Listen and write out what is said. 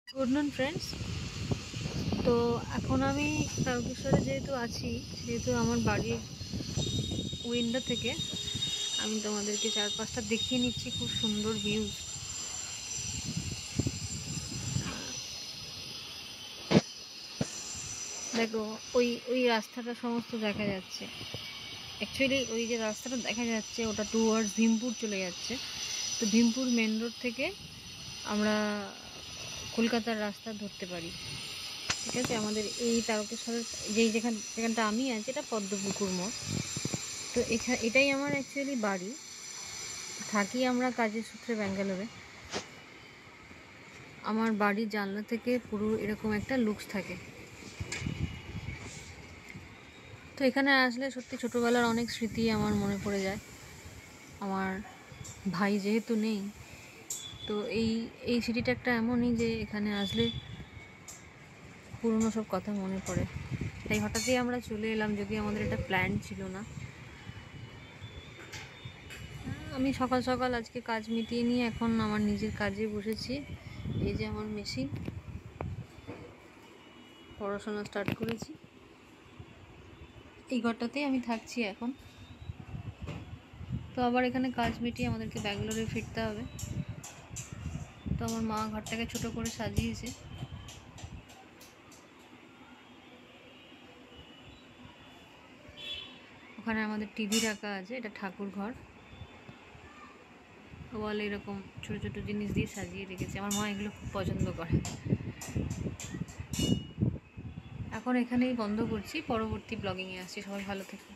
Good afternoon friends. তো এখন আমি তারকেশ্বরে যেহেতু আছি, সেহেতু আমার বাড়ির উইন্ডো থেকে আমি তোমাদেরকে চারপাশটা দেখিয়ে নিচ্ছি। খুব সুন্দর ভিউজ। দেখো, ওই ওই রাস্তাটা সমস্ত দেখা যাচ্ছে। অ্যাকচুয়ালি ওই যে রাস্তাটা দেখা যাচ্ছে ওটা টুয়ার্ডস ভীমপুর চলে যাচ্ছে। তো ভীমপুর মেন রোড থেকে আমরা কলকাতার রাস্তা ধরতে পারি। ঠিক আছে, আমাদের এই তারকেশ্বরের যেখানটা আমি আছি এটা পদ্মপুকুর মোড়। তো এটাই আমার অ্যাকচুয়ালি বাড়ি। থাকি আমরা কাজের সূত্রে ব্যাঙ্গালোরে। আমার বাড়ির জানলা থেকে পুরো এরকম একটা লুকস থাকে। তো এখানে আসলে সত্যি ছোটোবেলার অনেক স্মৃতি আমার মনে পড়ে যায়। আমার ভাই যেহেতু নেই, তো এই সিটিটা একটা এমনই যে এখানে আসলে পুরনো সব কথা মনে পড়ে। তাই হঠাৎই আমরা চলে এলাম, যদি আমাদের এটা প্ল্যান ছিল না। আমি সকাল সকাল আজকে কাজ মিটিয়ে নিয়ে এখন আমার নিজের কাজে বসেছি। এই যে আমার মেশিন, পড়াশোনা স্টার্ট করেছি। এই ঘরটাতেই আমি থাকছি এখন। তো আবার এখানে কাজ মিটিয়ে আমাদেরকে ব্যাঙ্গালোরে ফিরতে হবে। তো আমার মা ঘরটাকে ছোট করে সাজিয়েছে। ওখানে আমাদের টিভি রাখা আছে, এটা ঠাকুর ঘর। ওয়ালে এরকম ছোট ছোট জিনিস দিয়ে সাজিয়ে রেখেছে। আমার মা এগুলো খুব পছন্দ করে। এখন এখানেই বন্ধ করছি, পরবর্তী ব্লগিংয়ে আসছি। সবাই ভালো থেকো।